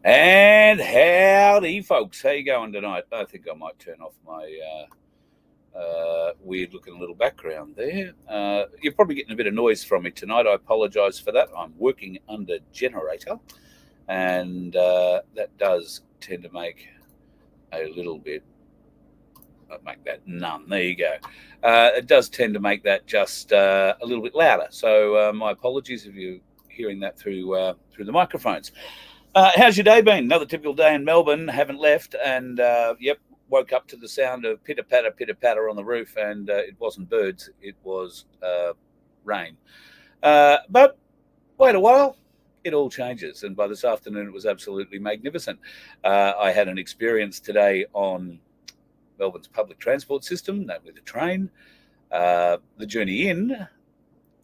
And howdy, folks. How you going tonight? I think I might turn off my weird-looking little background there. You're probably getting a bit of noise from me tonight. I apologise for that. I'm working under generator, and that does tend to make a little bit. I'll make that none. There you go. It does tend to make that just a little bit louder. So my apologies if you're hearing that through the microphones. How's your day been? Another typical day in Melbourne. Haven't left, and woke up to the sound of pitter patter on the roof, and it wasn't birds, it was rain. But wait a while, it all changes, and by this afternoon it was absolutely magnificent. I had an experience today on Melbourne's public transport system, namely the train. The journey in,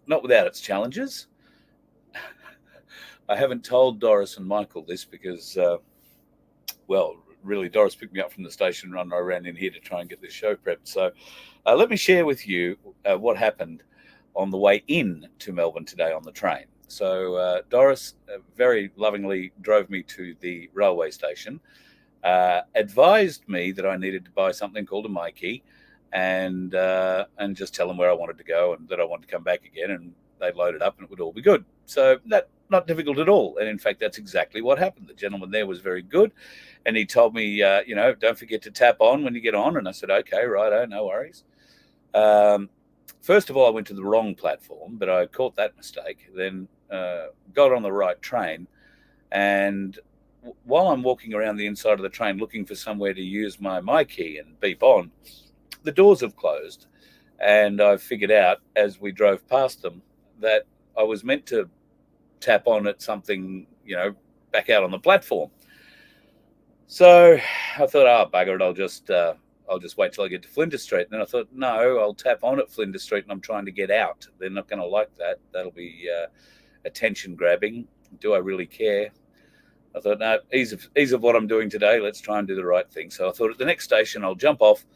not without its challenges. I haven't told Doris and Micheal this because, really, Doris picked me up from the station and I ran in here to try and get this show prepped. So let me share with you what happened on the way in to Melbourne today on the train. So Doris very lovingly drove me to the railway station, advised me that I needed to buy something called a Micheal and just tell them where I wanted to go and that I wanted to come back again, and they'd load it up and it would all be good. So that not difficult at all. And in fact, that's exactly what happened. The gentleman there was very good. And he told me, don't forget to tap on when you get on. And I said, okay, righto, no worries. First of all, I went to the wrong platform, but I caught that mistake. Then got on the right train. And while I'm walking around the inside of the train looking for somewhere to use my Micheal and beep on, the doors have closed. And I figured out as we drove past them that I was meant to tap on at something, back out on the platform. So I thought, bugger it, I'll just wait till I get to Flinders Street. And then I thought, no, I'll tap on at Flinders Street and I'm trying to get out. They're not going to like that. That'll be attention grabbing. Do I really care? I thought, no, ease of what I'm doing today. Let's try and do the right thing. So I thought at the next station, I'll jump off,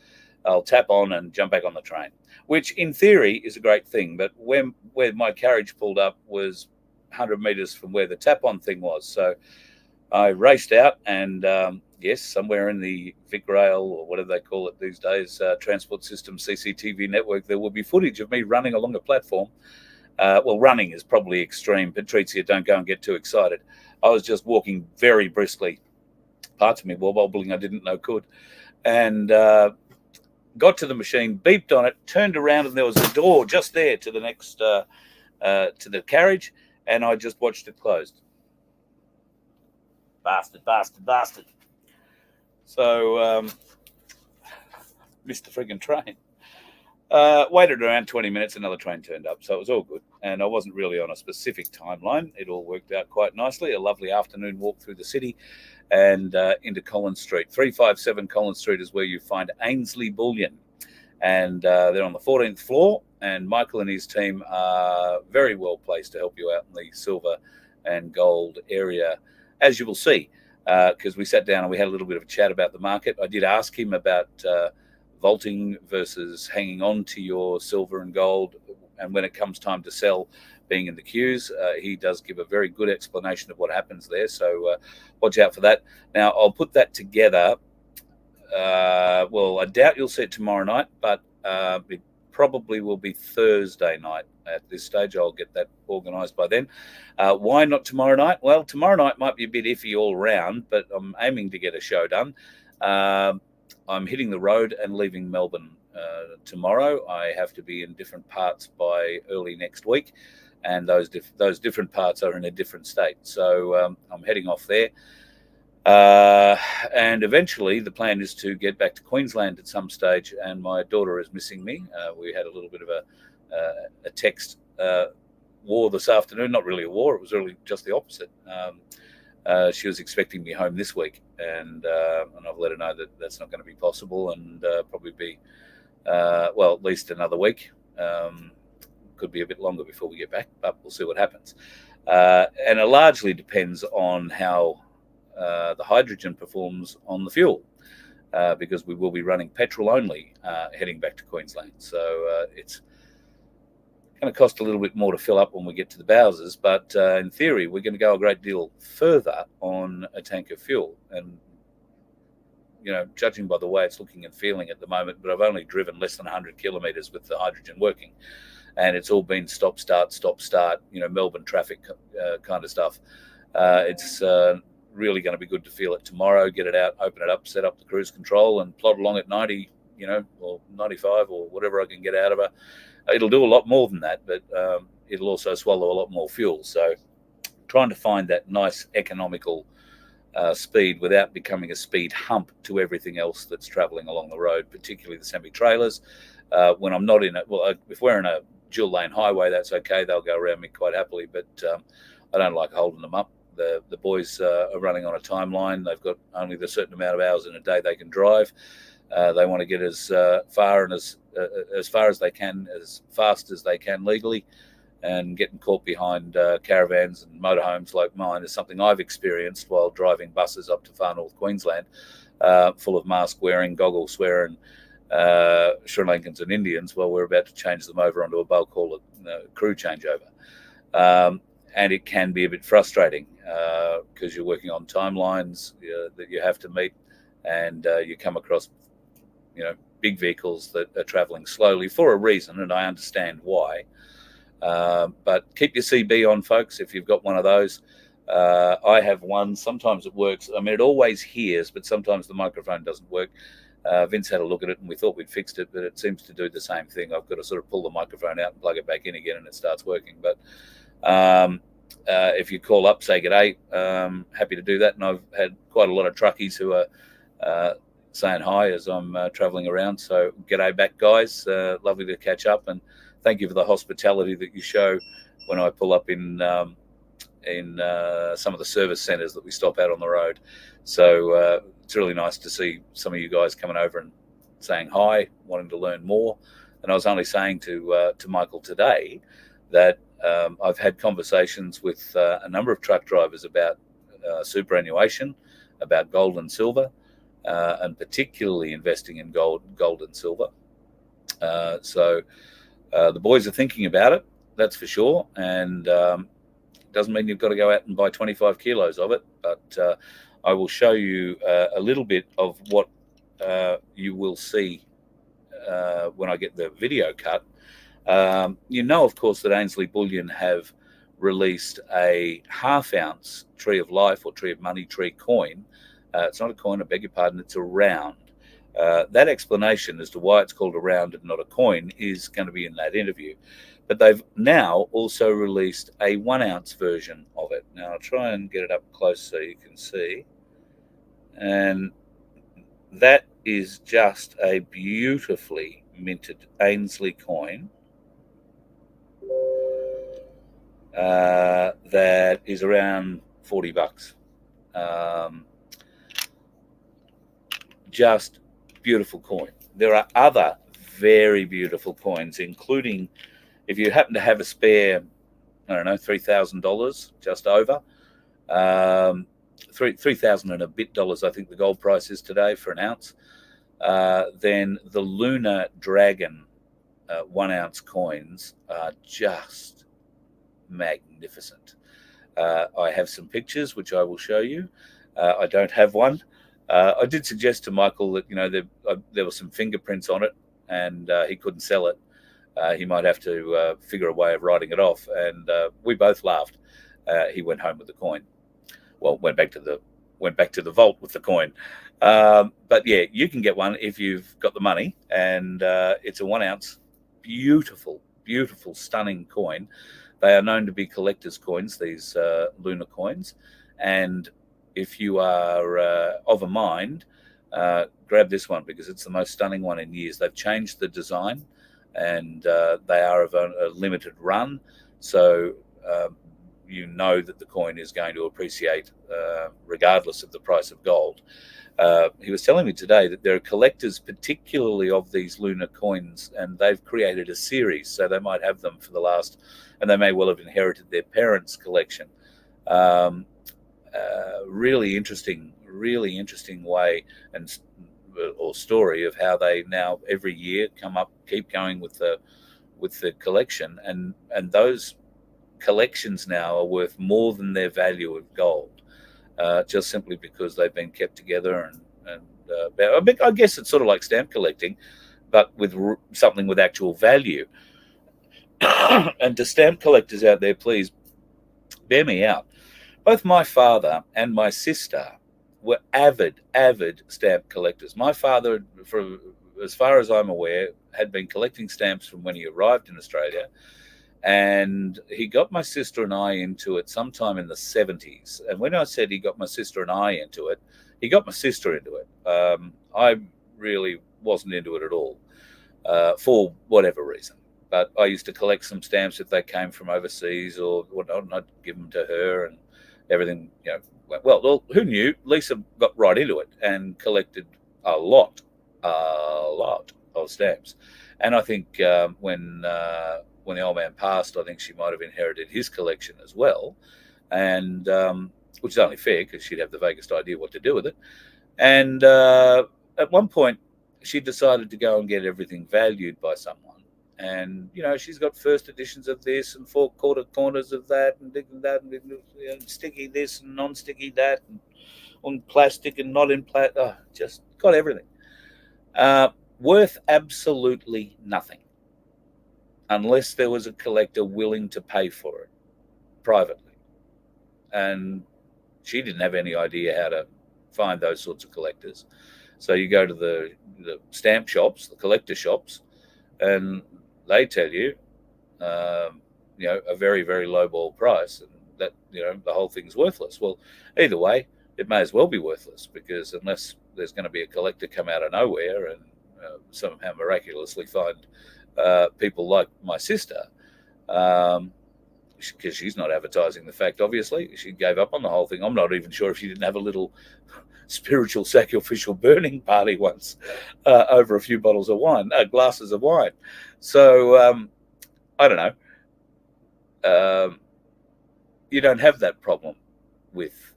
I'll tap on and jump back on the train, which in theory is a great thing. But where my carriage pulled up was 100 meters from where the tap-on thing was. So I raced out and, yes, somewhere in the VicRail or whatever they call it these days, transport system CCTV network, there will be footage of me running along a platform. Running is probably extreme. Patrizia, don't go and get too excited. I was just walking very briskly. Parts of me were wobbling, I didn't know could. And got to the machine, beeped on it, turned around, and there was a door just there to the next, to the carriage, and I just watched it closed. Bastard. So, missed the friggin' train. Waited around 20 minutes, another train turned up, so it was all good. And I wasn't really on a specific timeline. It all worked out quite nicely. A lovely afternoon walk through the city and into Collins Street. 357 Collins Street is where you find Ainslie Bullion. And they're on the 14th floor. And Micheal and his team are very well placed to help you out in the silver and gold area, as you will see, because we sat down and we had a little bit of a chat about the market. I did ask him about vaulting versus hanging on to your silver and gold, and when it comes time to sell, being in the queues. He does give a very good explanation of what happens there, so watch out for that. Now, I'll put that together. I doubt you'll see it tomorrow night, but it probably will be Thursday night at this stage. I'll get that organised by then. Why not tomorrow night? Well, tomorrow night might be a bit iffy all round, but I'm aiming to get a show done. I'm hitting the road and leaving Melbourne tomorrow. I have to be in different parts by early next week, and those different parts are in a different state. So I'm heading off there. And eventually the plan is to get back to Queensland at some stage, and my daughter is missing me. We had a little bit of a text war this afternoon. Not really a war, it was really just the opposite. She was expecting me home this week, and I've let her know that that's not going to be possible, and probably be at least another week. Could be a bit longer before we get back, but we'll see what happens. And it largely depends on how the hydrogen performs on the fuel, because we will be running petrol only heading back to Queensland. So it's going to cost a little bit more to fill up when we get to the Bowsers, but in theory, we're going to go a great deal further on a tank of fuel. And, judging by the way it's looking and feeling at the moment, but I've only driven less than 100 kilometres with the hydrogen working. And it's all been stop, start, Melbourne traffic kind of stuff. It's really going to be good to feel it tomorrow, get it out, open it up, set up the cruise control, and plod along at 90, or 95 or whatever I can get out of her. It'll do a lot more than that, but it'll also swallow a lot more fuel. So trying to find that nice economical speed without becoming a speed hump to everything else that's travelling along the road, particularly the semi-trailers. When I'm not in it, if we're in a dual lane highway, that's okay. They'll go around me quite happily, but I don't like holding them up. The boys are running on a timeline. They've got only the certain amount of hours in a day they can drive. They want to get as far and as far as they can, as fast as they can legally, and getting caught behind caravans and motorhomes like mine is something I've experienced while driving buses up to far north Queensland, full of mask wearing, goggle swearing Sri Lankans and Indians. Well, we're about to change them over onto a bulk haul crew changeover. And it can be a bit frustrating because you're working on timelines that you have to meet, and you come across, big vehicles that are travelling slowly for a reason, and I understand why. But keep your CB on, folks, if you've got one of those. I have one. Sometimes it works. I mean, it always hears, but sometimes the microphone doesn't work. Vince had a look at it, and we thought we'd fixed it, but it seems to do the same thing. I've got to sort of pull the microphone out and plug it back in again, and it starts working. But if you call up, say g'day, happy to do that. And I've had quite a lot of truckies who are saying hi as I'm travelling around. So g'day back, guys. Lovely to catch up, and thank you for the hospitality that you show when I pull up in some of the service centres that we stop at on the road. So it's really nice to see some of you guys coming over and saying hi, wanting to learn more. And I was only saying to Micheal today that I've had conversations with a number of truck drivers about superannuation, about gold and silver, and particularly investing in gold and silver. So the boys are thinking about it, that's for sure. And doesn't mean you've got to go out and buy 25 kilos of it, but I will show you a little bit of what you will see when I get the video cut. Of course, that Ainslie Bullion have released a half-ounce Tree of Life or Tree of Money tree coin. It's not a coin, I beg your pardon, it's a round. That explanation as to why it's called a round and not a coin is going to be in that interview. But they've now also released a 1 ounce version of it. Now, I'll try and get it up close so you can see. And that is just a beautifully minted Ainslie coin that is around $40. Just beautiful coin. There are other very beautiful coins, including if you happen to have a spare, I don't know, $3,000, just over, 3,000 and a bit dollars, I think the gold price is today for an ounce, then the Lunar Dragon 1 ounce coins are just magnificent. I have some pictures which I will show you. I don't have one. I did suggest to Micheal that there were some fingerprints on it, and he couldn't sell it. He might have to figure a way of writing it off, and we both laughed. He went home with the coin. Well, went back to the vault with the coin. But yeah, you can get one if you've got the money, and it's a 1 ounce, beautiful, stunning coin. They are known to be collector's coins, these lunar coins, and if you are of a mind, grab this one because it's the most stunning one in years. They've changed the design, and they are of a limited run, so you know that the coin is going to appreciate regardless of the price of gold. He was telling me today that there are collectors particularly of these lunar coins, and they've created a series, so they might have them for the last, and they may well have inherited their parents' collection. Really interesting way or story of how they now every year keep going with the with the collection, and those collections now are worth more than their value of gold, just simply because they've been kept together. And I guess it's sort of like stamp collecting, but with something with actual value. And to stamp collectors out there, please bear me out. Both my father and my sister were avid stamp collectors. My father, for as far as I'm aware, had been collecting stamps from when he arrived in Australia, and he got my sister and I into it sometime in the 70s. And when I said he got my sister and I into it, he got my sister into it. I really wasn't into it at all, for whatever reason. But I used to collect some stamps if they came from overseas or whatnot, and I'd give them to her, and everything, went well. Who knew? Lisa got right into it and collected a lot of stamps. And I think when the old man passed, I think she might have inherited his collection as well, and which is only fair because she'd have the vaguest idea what to do with it. And at one point, she decided to go and get everything valued by someone. And she's got first editions of this and 4/4 corners of that, and that, and sticky this and non-sticky that, and on plastic and not in plastic. Oh, just got everything. Worth absolutely nothing, unless there was a collector willing to pay for it privately. And she didn't have any idea how to find those sorts of collectors. So you go to the stamp shops, the collector shops, and they tell you, a very, very low ball price, and that, the whole thing's worthless. Well, either way, it may as well be worthless, because unless there's going to be a collector come out of nowhere and somehow miraculously find people like my sister, because she's not advertising the fact, obviously. She gave up on the whole thing. I'm not even sure if she didn't have a little spiritual sacrificial burning party once over a few bottles of wine, glasses of wine. So I don't know. You don't have that problem with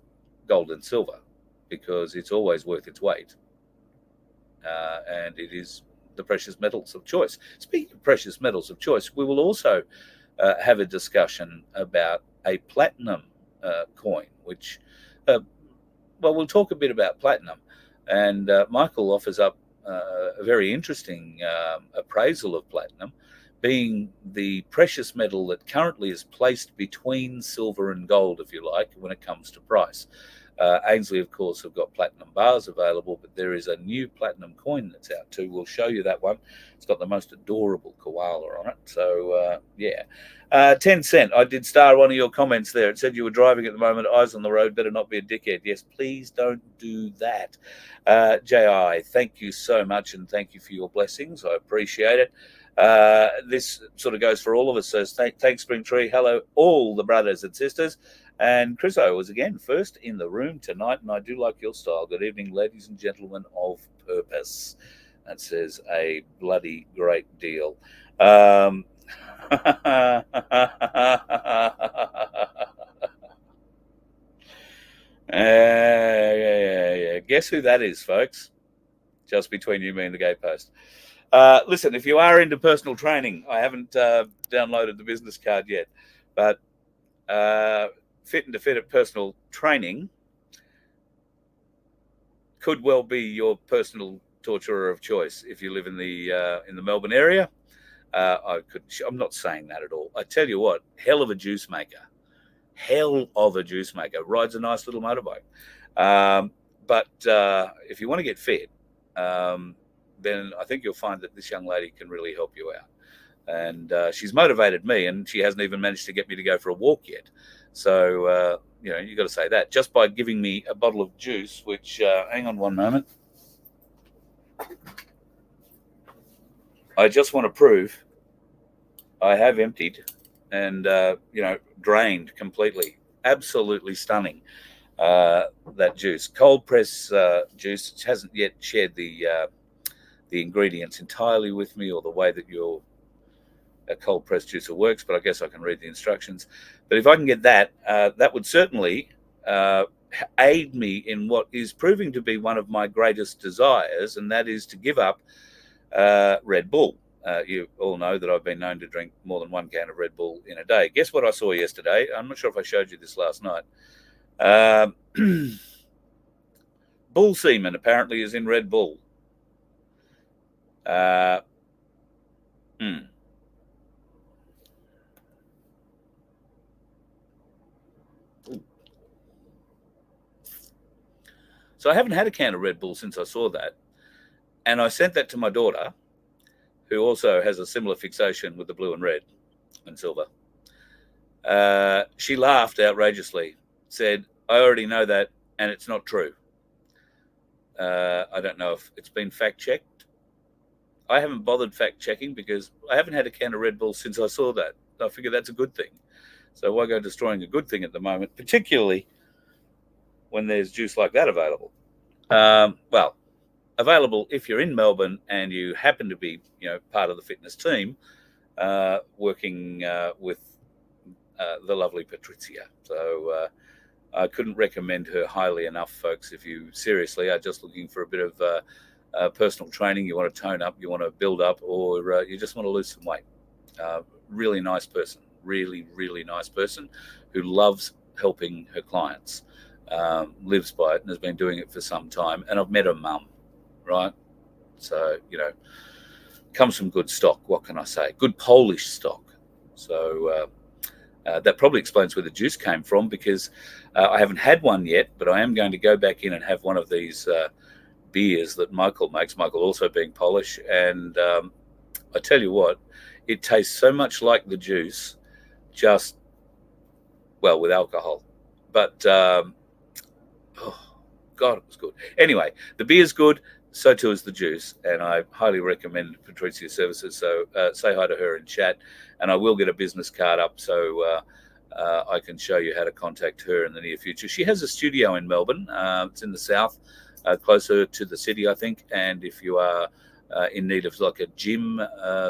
gold and silver, because it's always worth its weight, and it is the precious metals of choice. Speaking of precious metals of choice, we will also have a discussion about a platinum coin, which, we'll talk a bit about platinum. And Micheal offers up a very interesting appraisal of platinum, being the precious metal that currently is placed between silver and gold, if you like, when it comes to price. Ainslie, of course, have got platinum bars available, but there is a new platinum coin that's out too. We'll show you that one. It's got the most adorable koala on it. So, 10 cent. I did star one of your comments there. It said you were driving at the moment, eyes on the road, better not be a dickhead. Yes, please don't do that. J.I., thank you so much, and thank you for your blessings. I appreciate it. This sort of goes for all of us. So thanks, Springtree. Hello, all the brothers and sisters. And Chriso was again first in the room tonight, and I do like your style. Good evening, ladies and gentlemen of purpose. That says a bloody great deal. Yeah. Guess who that is, folks? Just between you, me, and the gatepost. Listen, if you are into personal training, I haven't downloaded the business card yet, but Fit and to Fit at Personal Training could well be your personal torturer of choice if you live in the Melbourne area. I'm not saying that at all. I tell you what, hell of a juice maker. Rides a nice little motorbike. But if you want to get fit, then I think you'll find that this young lady can really help you out. And she's motivated me, and she hasn't even managed to get me to go for a walk yet. So, you got to say that just by giving me a bottle of juice, which, hang on one moment. I just want to prove I have emptied and, drained completely. Absolutely stunning, that juice. Cold press juice hasn't yet shared the ingredients entirely with me, or the way that a cold press juicer works, but I guess I can read the instructions. But if I can get that, that would certainly aid me in what is proving to be one of my greatest desires, and that is to give up Red Bull. you all know that I've been known to drink more than 1 can of Red Bull in a day. Guess what I saw yesterday? I'm not sure if I showed you this last night. Bull semen apparently is in Red Bull. So I haven't had a can of Red Bull since I saw that. And I sent that to my daughter, who also has a similar fixation with the blue and red and silver. She laughed outrageously, said, I already know that, and it's not true. I don't know if it's been fact-checked. I haven't bothered fact-checking because I haven't had a can of Red Bull since I saw that. I figure that's a good thing. So why go destroying a good thing at the moment, particularly when there's juice like that available? Well, available if you're in Melbourne and you happen to be, part of the fitness team, working with the lovely Patricia. So I couldn't recommend her highly enough, folks. If you seriously are just looking for a bit of personal training, you want to tone up, you want to build up, or you just want to lose some weight. Really nice person, really, really nice person who loves helping her clients, lives by it and has been doing it for some time. And I've met her mum, right? So, comes from good stock. What can I say? Good Polish stock. So that probably explains where the juice came from, because I haven't had one yet, but I am going to go back in and have one of these beers that Micheal makes, Micheal also being Polish. And I tell you what, it tastes so much like the juice, just, well, with alcohol. But, oh, God, it was good. Anyway, the beer's good. So too is the juice, and I highly recommend Patricia's services. So say hi to her in chat, and I will get a business card up so I can show you how to contact her in the near future. She has a studio in Melbourne. It's in the south, closer to the city, I think. And if you are in need of like a gym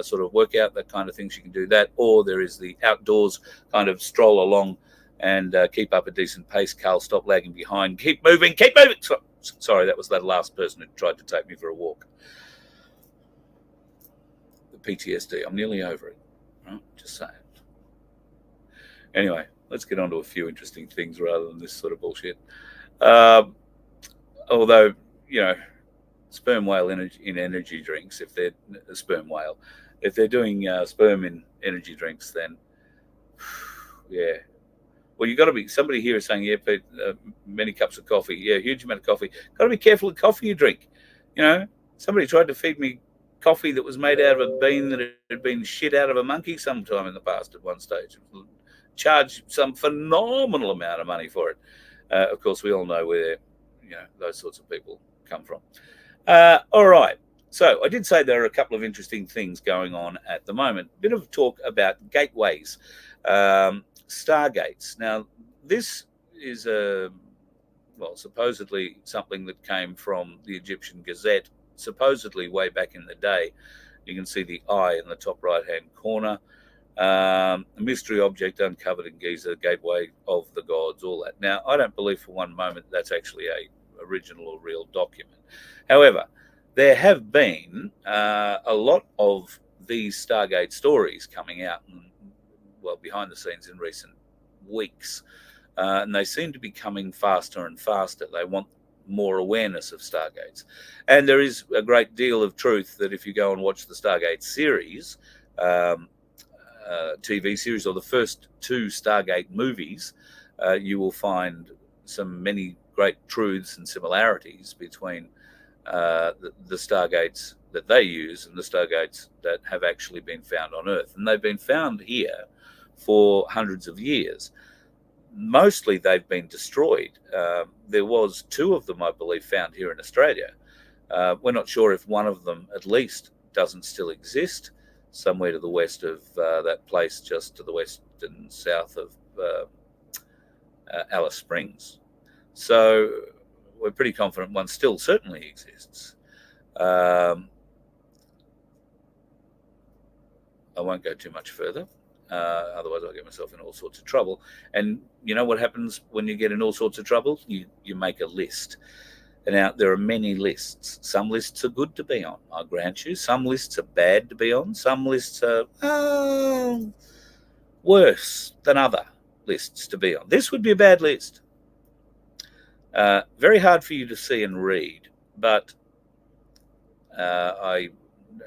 sort of workout, that kind of thing, she can do that. Or there is the outdoors kind of stroll along and keep up a decent pace. Carl, stop lagging behind. Keep moving, keep moving. Sorry, that was that last person who tried to take me for a walk. The PTSD, I'm nearly over it. Right? Just saying. Anyway, let's get on to a few interesting things rather than this sort of bullshit. Although, sperm whale in energy drinks, if they're a sperm whale, if they're doing sperm in energy drinks, then, yeah. Well, you've got to be, somebody here is saying, yeah, Pete, many cups of coffee. Yeah, huge amount of coffee. Got to be careful of coffee you drink. Somebody tried to feed me coffee that was made out of a bean that had been shit out of a monkey sometime in the past at one stage. Charged some phenomenal amount of money for it. Of course, we all know where, those sorts of people come from. All right. So I did say there are a couple of interesting things going on at the moment. Bit of talk about gateways. Stargates. Now, this is supposedly something that came from the Egyptian Gazette, supposedly way back in the day. You can see the eye in the top right-hand corner. A mystery object uncovered in Giza, gateway of the gods, all that. Now, I don't believe for one moment that's actually a original or real document. However, there have been a lot of these Stargate stories coming out behind the scenes in recent weeks. And they seem to be coming faster and faster. They want more awareness of Stargates. And there is a great deal of truth that if you go and watch the Stargate series, TV series, or the first 2 Stargate movies, you will find many great truths and similarities between the Stargates that they use and the Stargates that have actually been found on Earth. And they've been found here for hundreds of years. Mostly they've been destroyed. There was 2 of them, I believe, found here in Australia. We're not sure if one of them at least doesn't still exist somewhere to the west of that place, just to the west and south of Alice Springs. So we're pretty confident one still certainly exists. I won't go too much further. Otherwise I'll get myself in all sorts of trouble. And you know what happens when you get in all sorts of trouble? You make a list. Now, there are many lists. Some lists are good to be on, I grant you. Some lists are bad to be on. Some lists are worse than other lists to be on. This would be a bad list. Very hard for you to see and read, but I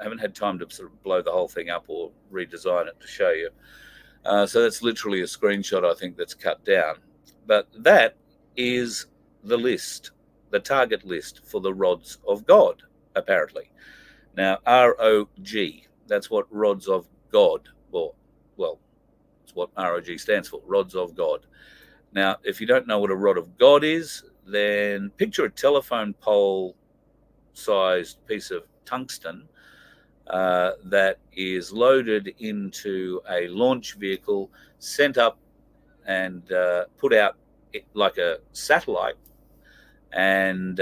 haven't had time to sort of blow the whole thing up or redesign it to show you. So that's literally a screenshot, I think, that's cut down. But that is the list, the target list for the rods of God, apparently. Now, ROG, that's what rods of God, well, it's what ROG stands for, rods of God. Now, if you don't know what a rod of God is, then picture a telephone pole sized piece of tungsten that is loaded into a launch vehicle, sent up and put out like a satellite, and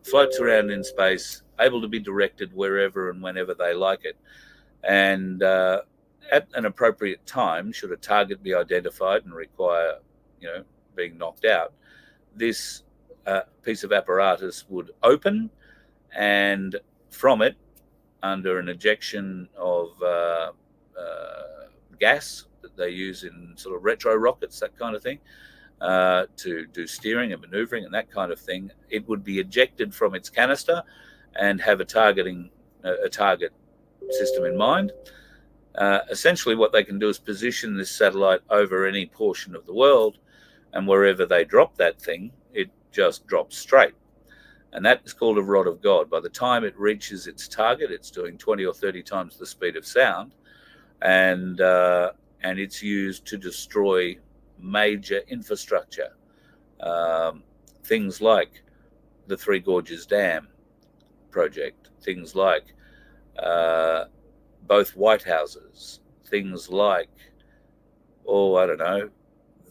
floats around in space, able to be directed wherever and whenever they like it. And at an appropriate time, should a target be identified and require, being knocked out, this piece of apparatus would open, and from it, under an ejection of gas that they use in sort of retro rockets, that kind of thing, to do steering and maneuvering and that kind of thing, it would be ejected from its canister and have a target system in mind. Essentially, what they can do is position this satellite over any portion of the world, and wherever they drop that thing, it just drops straight. And that is called a rod of God. By the time it reaches its target, it's doing 20 or 30 times the speed of sound, and it's used to destroy major infrastructure. Things like the Three Gorges Dam project, things like both White Houses, things like,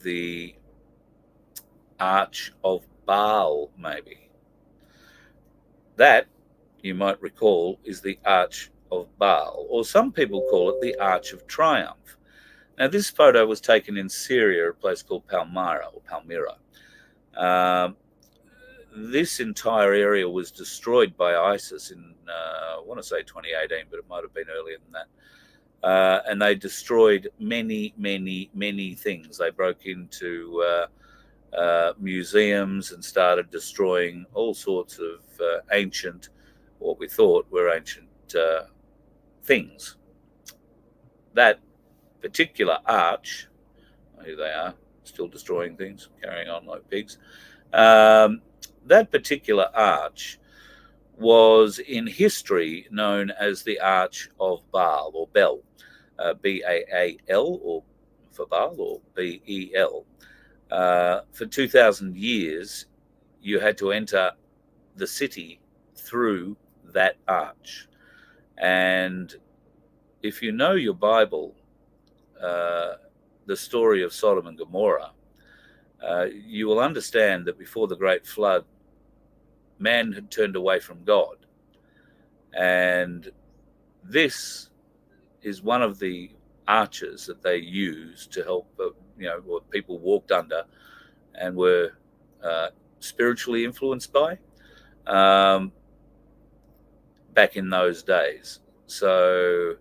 the Arch of Baal, maybe. That, you might recall, is the Arch of Baal, or some people call it the Arch of Triumph. Now, this photo was taken in Syria, a place called Palmyra. This entire area was destroyed by ISIS in, I want to say 2018, but it might have been earlier than that. And they destroyed many, many, many things. They broke into museums and started destroying all sorts of ancient, what we thought were ancient things. That particular arch, here they are, still destroying things, carrying on like pigs. That particular arch was in history known as the Arch of Baal, or Bel, B-A-A-L, or for Baal, or B-E-L. For 2,000 years, you had to enter the city through that arch. And if you know your Bible, the story of Sodom and Gomorrah, you will understand that before the Great Flood, man had turned away from God. And this is one of the arches that they used to help, what people walked under and were spiritually influenced by back in those days. So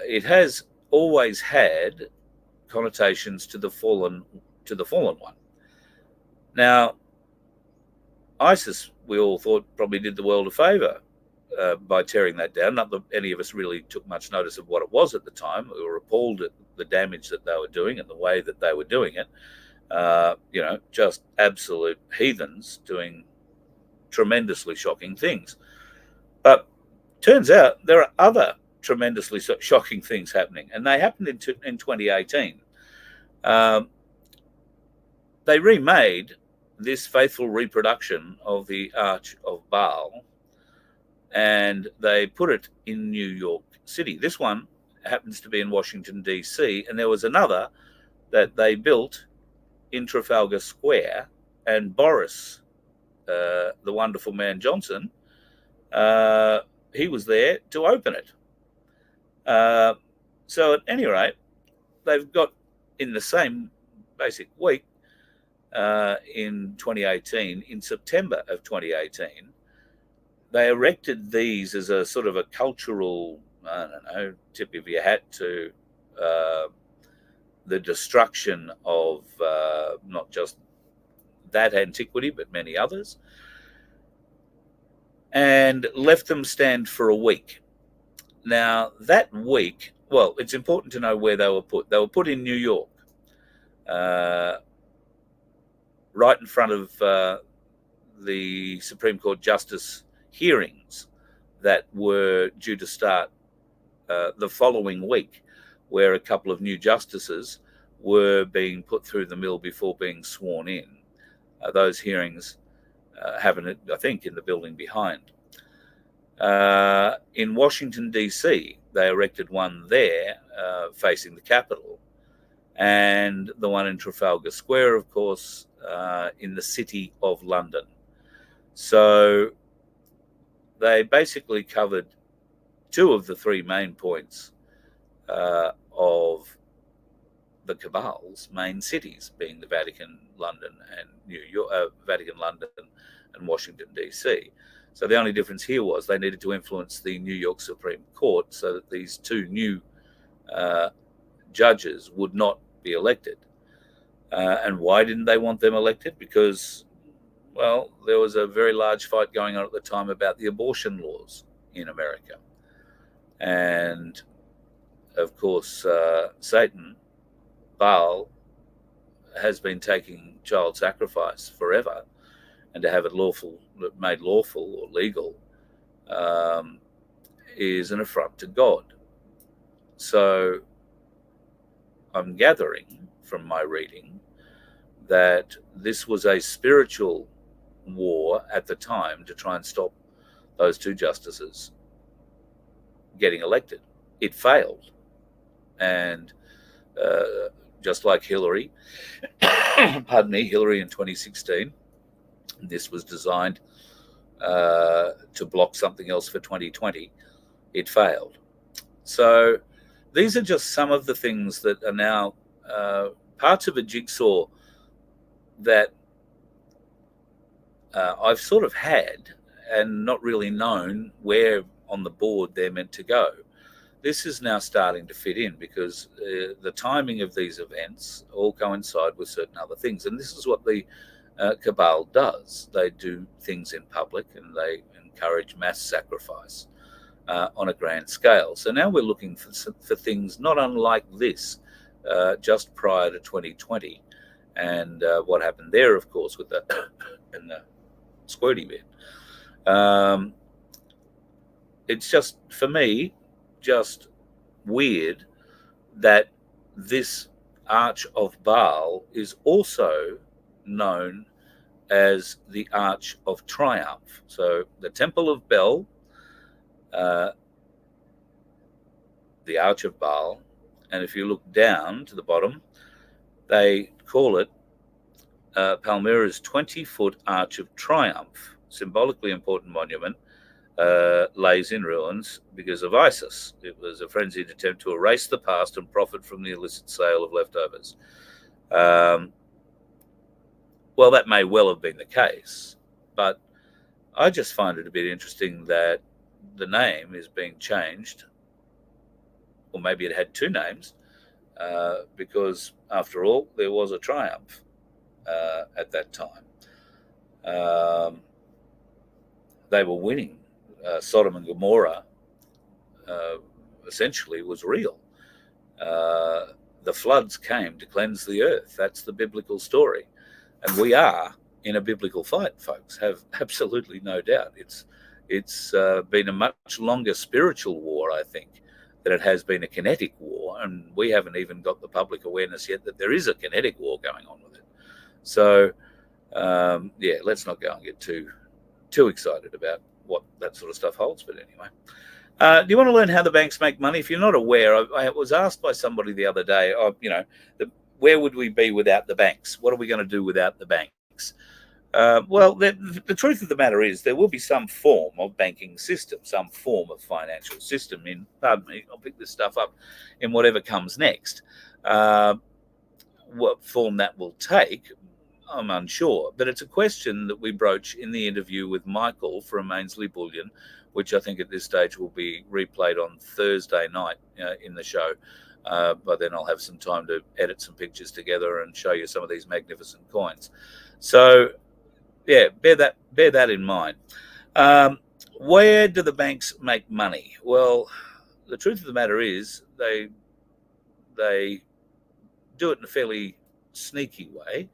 it has always had connotations to the fallen one. Now, ISIS, we all thought, probably did the world a favor by tearing that down. Not that any of us really took much notice of what it was at the time. We were appalled at the damage that they were doing and the way that they were doing it. Just absolute heathens doing tremendously shocking things. But turns out there are other tremendously shocking things happening, and they happened in 2018. They remade this faithful reproduction of the Arch of Baal, and they put it in New York City. This one happens to be in Washington, D.C., and there was another that they built in Trafalgar Square, and Boris, the wonderful man Johnson, he was there to open it. So at any rate, they've got, in the same basic week, in 2018, in September of 2018, they erected these as a sort of a cultural, I don't know, tip of your hat to the destruction of not just that antiquity, but many others, and left them stand for a week. Now, that week, well, it's important to know where they were put. They were put in New York, right in front of the Supreme Court Justice hearings that were due to start the following week, where a couple of new justices were being put through the mill before being sworn in. Those hearings happen, I think, in the building behind. In Washington, D.C., they erected one there facing the Capitol, and the one in Trafalgar Square, of course, in the City of London. So they basically covered two of the three main points of the cabal's main cities, being the Vatican, London, and Vatican, London, and Washington, D.C. So the only difference here was they needed to influence the New York Supreme Court so that these two new judges would not be elected. And why didn't they want them elected? Because, well, there was a very large fight going on at the time about the abortion laws in America. And, of course, Satan, Baal, has been taking child sacrifice forever, and to have it made lawful or legal is an affront to God. So I'm gathering from my reading that this was a spiritual war at the time to try and stop those two justices getting elected. It failed. And just like Hillary, Hillary in 2016, this was designed to block something else for 2020. It failed. So these are just some of the things that are now parts of a jigsaw that I've sort of had and not really known where on the board they're meant to go. This is now starting to fit in because the timing of these events all coincide with certain other things. And this is what the cabal does. They do things in public and they encourage mass sacrifice on a grand scale. So now we're looking for things not unlike this just prior to 2020. And what happened there, of course, with the squirty bit. It's just, for me, just weird that this Arch of Baal is also known as the Arch of Triumph. So the Temple of Bel, the Arch of Baal, and if you look down to the bottom, they call it Palmyra's 20-foot Arch of Triumph, symbolically important monument, lays in ruins because of ISIS. It was a frenzied attempt to erase the past and profit from the illicit sale of leftovers. Well, that may well have been the case, but I just find it a bit interesting that the name is being changed, or maybe it had two names, because after all, there was a triumph at that time. They were winning. Sodom and Gomorrah essentially was real. The floods came to cleanse the earth. That's the biblical story. And we are in a biblical fight, folks, have absolutely no doubt. It's been a much longer spiritual war, I think, than it has been a kinetic war. And we haven't even got the public awareness yet that there is a kinetic war going on with it. So, let's not go and get too excited about what that sort of stuff holds. But anyway, do you want to learn how the banks make money? If you're not aware, I was asked by somebody the other day, where would we be without the banks? What are we going to do without the banks? Well, the truth of the matter is there will be some form of banking system, some form of financial system I'll pick this stuff up in whatever comes next. What form that will take, I'm unsure. But it's a question that we broach in the interview with Micheal from Ainslie Bullion, which I think at this stage will be replayed on Thursday night in the show. But then I'll have some time to edit some pictures together and show you some of these magnificent coins. So, yeah, bear that in mind. Where do the banks make money? Well, the truth of the matter is they do it in a fairly sneaky way,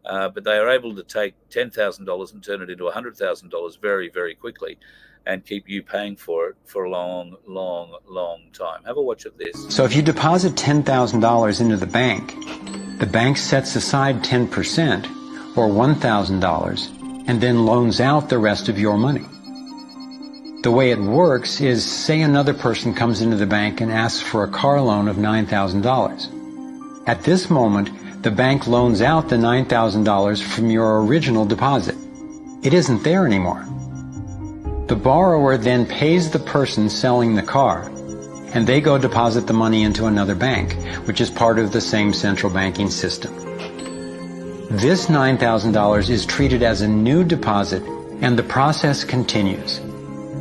but they are able to take $10,000 and turn it into $100,000 very, very quickly and keep you paying for it for a long, long, long time. Have a watch of this. So if you deposit $10,000 into the bank sets aside 10% or $1,000 and then loans out the rest of your money. The way it works is, say another person comes into the bank and asks for a car loan of $9,000. At this moment, the bank loans out the $9,000 from your original deposit. It isn't there anymore. The borrower then pays the person selling the car, and they go deposit the money into another bank, which is part of the same central banking system. This $9,000 is treated as a new deposit, and the process continues.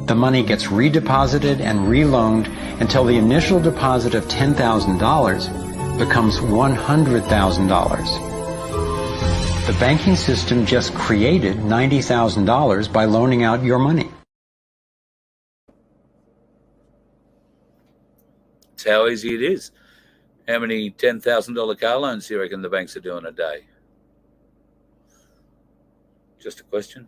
The money gets redeposited and reloaned until the initial deposit of $10,000 becomes $100,000. The banking system just created $90,000 by loaning out your money. That's how easy it is. How many $10,000 car loans do you reckon the banks are doing a day? Just a question.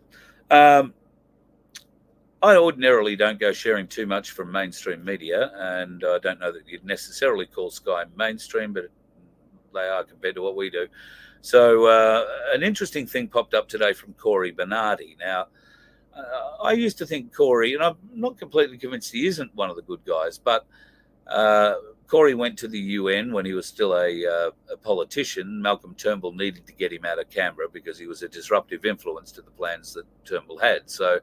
I ordinarily don't go sharing too much from mainstream media, and I don't know that you'd necessarily call Sky mainstream, but they are compared to what we do. So an interesting thing popped up today from Corey Bernardi. Now, I used to think Corey, and I'm not completely convinced he isn't one of the good guys, but Corey went to the UN when he was still a politician. Malcolm Turnbull needed to get him out of Canberra because he was a disruptive influence to the plans that Turnbull had. So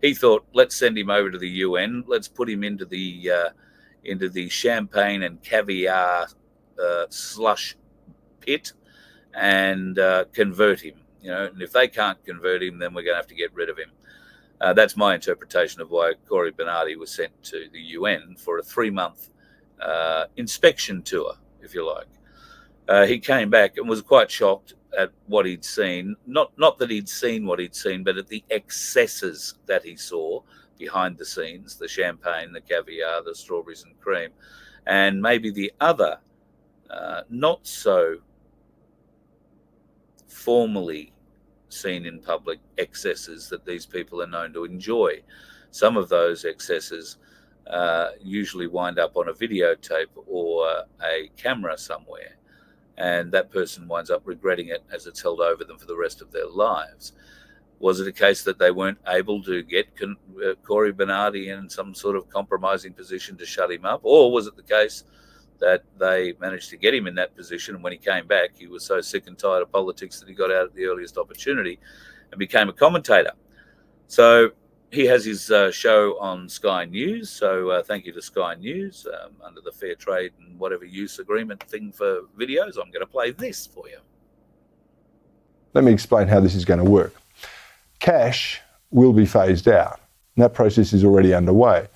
he thought, let's send him over to the UN. Let's put him into the champagne and caviar slush pit and convert him. And if they can't convert him, then we're going to have to get rid of him. That's my interpretation of why Corey Bernardi was sent to the UN for a 3-month inspection tour, if you like. He came back and was quite shocked at what he'd seen. Not that he'd seen what he'd seen, but at the excesses that he saw behind the scenes, the champagne, the caviar, the strawberries and cream, and maybe the other not so formally seen in public excesses that these people are known to enjoy. Some of those excesses usually wind up on a videotape or a camera somewhere, and that person winds up regretting it as it's held over them for the rest of their lives. Was it a case that they weren't able to get Corey Bernardi in some sort of compromising position to shut him up, or was it the case that they managed to get him in that position, and when he came back, he was so sick and tired of politics that he got out at the earliest opportunity and became a commentator? So he has his show on Sky News, so thank you to Sky News. Under the Fair Trade and whatever use agreement thing for videos, I'm going to play this for you. Let me explain how this is going to work. Cash will be phased out, and that process is already underway.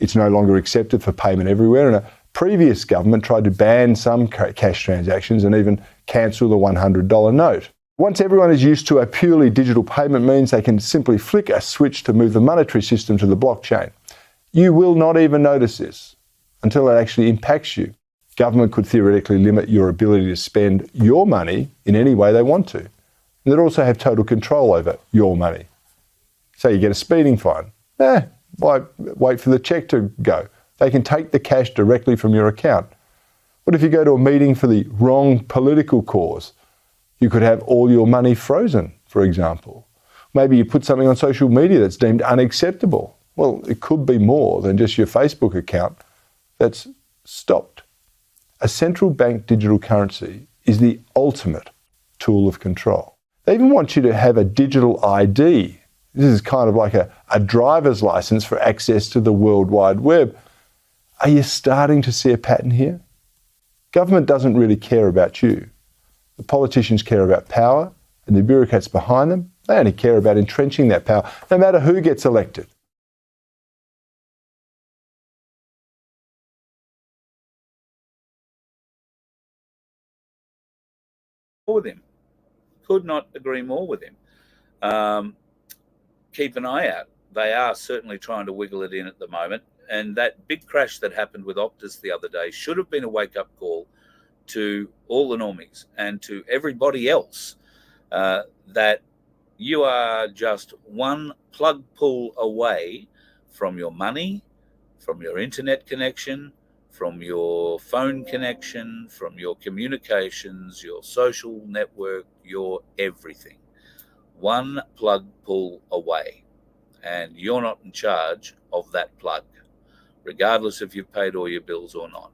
It's no longer accepted for payment everywhere, and a previous government tried to ban some cash transactions and even cancel the $100 note. Once everyone is used to a purely digital payment means they can simply flick a switch to move the monetary system to the blockchain. You will not even notice this until it actually impacts you. Government could theoretically limit your ability to spend your money in any way they want to. And they'd also have total control over your money. Say you get a speeding fine. Why wait for the cheque to go? They can take the cash directly from your account. What if you go to a meeting for the wrong political cause? You could have all your money frozen, for example. Maybe you put something on social media that's deemed unacceptable. Well, it could be more than just your Facebook account that's stopped. A central bank digital currency is the ultimate tool of control. They even want you to have a digital ID. This is kind of like a driver's license for access to the World Wide Web. Are you starting to see a pattern here? Government doesn't really care about you. The politicians care about power and the bureaucrats behind them, they only care about entrenching that power, no matter who gets elected. With him. Could not agree more with him. Keep an eye out. They are certainly trying to wiggle it in at the moment. And that big crash that happened with Optus the other day should have been a wake-up call to all the normies and to everybody else that you are just one plug pull away from your money, from your internet connection, from your phone connection, from your communications, your social network, your everything. One plug pull away, and you're not in charge of that plug, regardless if you've paid all your bills or not.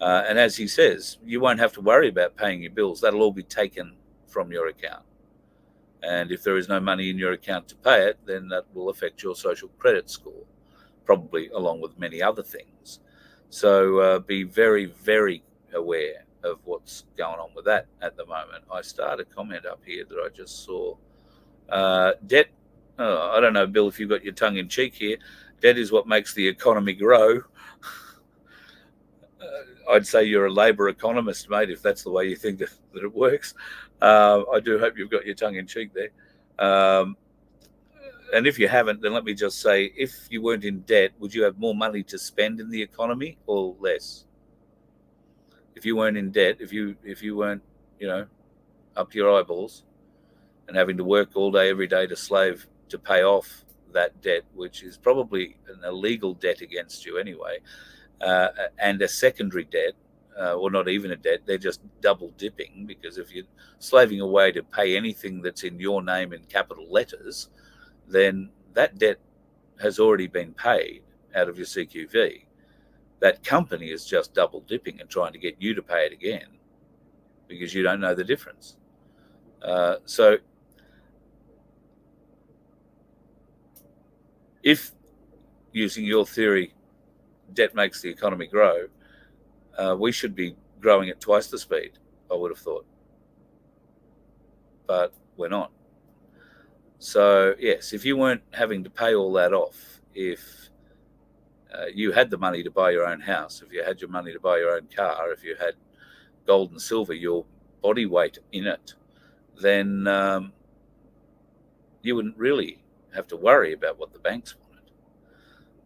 And as he says, you won't have to worry about paying your bills. That'll all be taken from your account. And if there is no money in your account to pay it, then that will affect your social credit score, probably along with many other things. So be very, very aware of what's going on with that at the moment. I started a comment up here that I just saw. Debt, I don't know, Bill, if you've got your tongue in cheek here. Debt is what makes the economy grow. I'd say you're a Labor economist, mate, if that's the way you think that it works. I do hope you've got your tongue in cheek there. And if you haven't, then let me just say, if you weren't in debt, would you have more money to spend in the economy or less? If you weren't in debt, if you weren't, up to your eyeballs and having to work all day, every day to slave to pay off that debt, which is probably an illegal debt against you anyway, and a secondary debt, or not even a debt, they're just double dipping, because if you're slaving away to pay anything that's in your name in capital letters, then that debt has already been paid out of your CQV. That company is just double dipping and trying to get you to pay it again because you don't know the difference. So if, using your theory, debt makes the economy grow, we should be growing at twice the speed, I would have thought. But we're not. So, yes, if you weren't having to pay all that off, if you had the money to buy your own house, if you had your money to buy your own car, if you had gold and silver, your body weight in it, then you wouldn't really have to worry about what the banks wanted.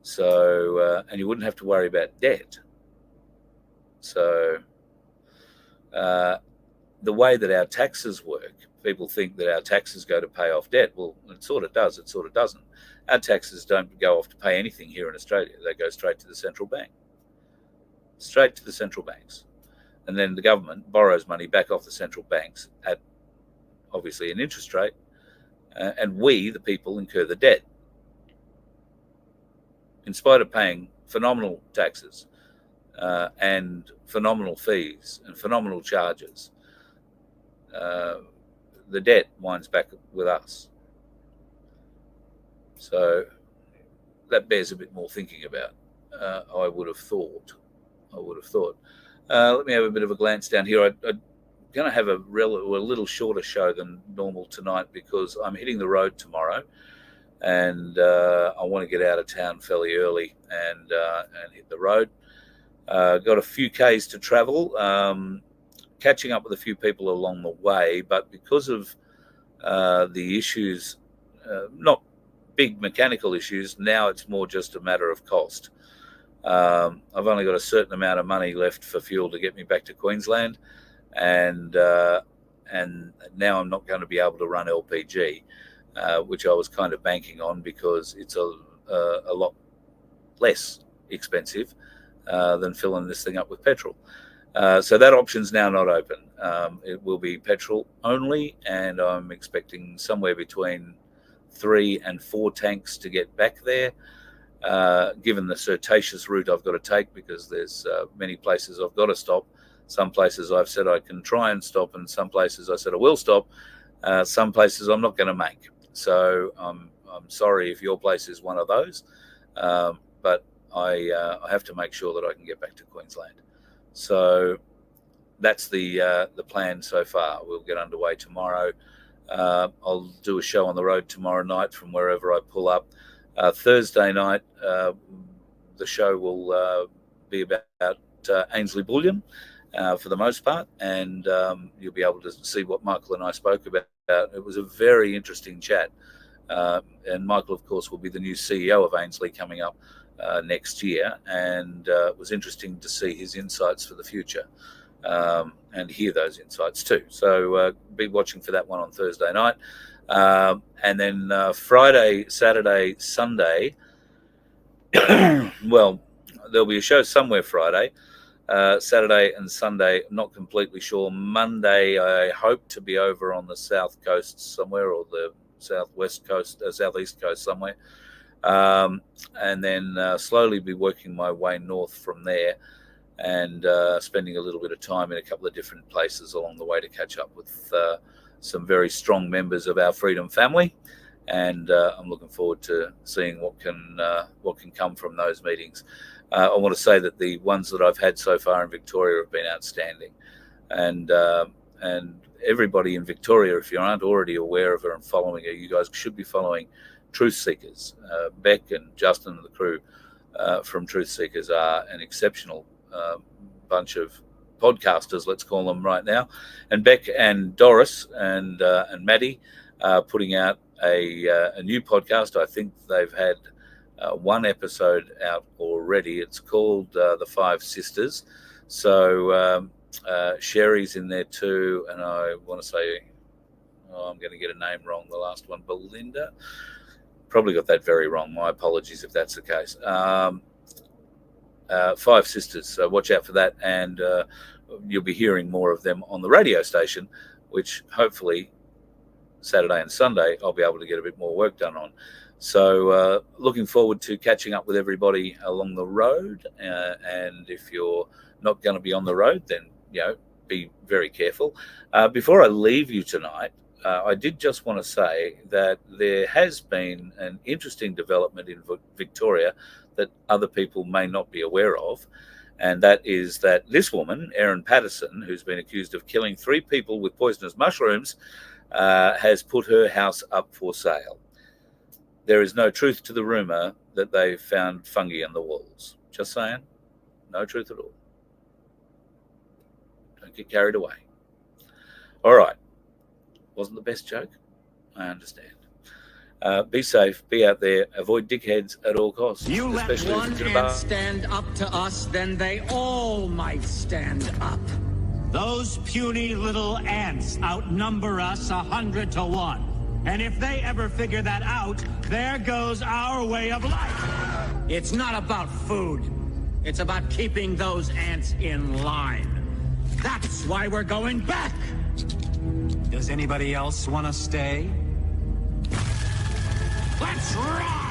So, and you wouldn't have to worry about debt. So, the way that our taxes work, people think that our taxes go to pay off debt. Well, it sort of does, it sort of doesn't. Our taxes don't go off to pay anything here in Australia. They go straight to the central bank. Straight to the central banks. And then the government borrows money back off the central banks at obviously an interest rate, and we, the people, incur the debt. In spite of paying phenomenal taxes and phenomenal fees and phenomenal charges, the debt winds back with us. So that bears a bit more thinking about, I would have thought. Let me have a bit of a glance down here. I'm going to have a little shorter show than normal tonight because I'm hitting the road tomorrow, and I want to get out of town fairly early and hit the road. Got a few Ks to travel, catching up with a few people along the way, but because of the issues, not big mechanical issues, now it's more just a matter of cost. I've only got a certain amount of money left for fuel to get me back to Queensland, and now I'm not going to be able to run LPG, which I was kind of banking on because it's a lot less expensive than filling this thing up with petrol. So that option's now not open. It will be petrol only, and I'm expecting somewhere between 3 and 4 tanks to get back there, given the cirtaceous route I've got to take, because there's many places I've got to stop. Some places I've said I can try and stop, and some places I said I will stop. Some places I'm not going to make. So I'm sorry if your place is one of those, but I have to make sure that I can get back to Queensland. So that's the plan so far. We'll get underway tomorrow. I'll do a show on the road tomorrow night from wherever I pull up. Thursday night, the show will be about Ainslie Bullion for the most part, and you'll be able to see what Micheal and I spoke about. It was a very interesting chat, and Micheal, of course, will be the new CEO of Ainslie coming up next year, and it was interesting to see his insights for the future and hear those insights too. So be watching for that one on Thursday night. And then Friday, Saturday, Sunday, well, there'll be a show somewhere Friday. Saturday and Sunday, not completely sure. Monday, I hope to be over on the south coast somewhere, or the southwest coast, southeast coast somewhere. And then slowly be working my way north from there, and spending a little bit of time in a couple of different places along the way to catch up with some very strong members of our Freedom family. And I'm looking forward to seeing what can come from those meetings. I want to say that the ones that I've had so far in Victoria have been outstanding, and everybody in Victoria, if you aren't already aware of her and following her, you guys should be following Truth Seekers. Beck and Justin and the crew from Truth Seekers are an exceptional bunch of podcasters, let's call them right now. And Beck and Doris and Maddie are putting out a new podcast. I think they've had one episode out already. It's called The Five Sisters. So Sherry's in there too, and I want to say, I'm going to get a name wrong, the last one, Belinda. Probably got that very wrong. My apologies if that's the case. Five Sisters, so watch out for that, and you'll be hearing more of them on the radio station, which hopefully Saturday and Sunday I'll be able to get a bit more work done on. So looking forward to catching up with everybody along the road, and if you're not going to be on the road, then be very careful. Before I leave you tonight, I did just want to say that there has been an interesting development in Victoria that other people may not be aware of, and that is that this woman, Erin Patterson, who's been accused of killing 3 people with poisonous mushrooms, has put her house up for sale. There is no truth to the rumour that they found fungi in the walls. Just saying, no truth at all. Don't get carried away. All right. Wasn't the best joke? I understand. Be safe, be out there, avoid dickheads at all costs. You let one ant stand up to us, then they all might stand up. Those puny little ants outnumber us 100 to 1. And if they ever figure that out, there goes our way of life. It's not about food. It's about keeping those ants in line. That's why we're going back. Does anybody else want to stay? Let's ride!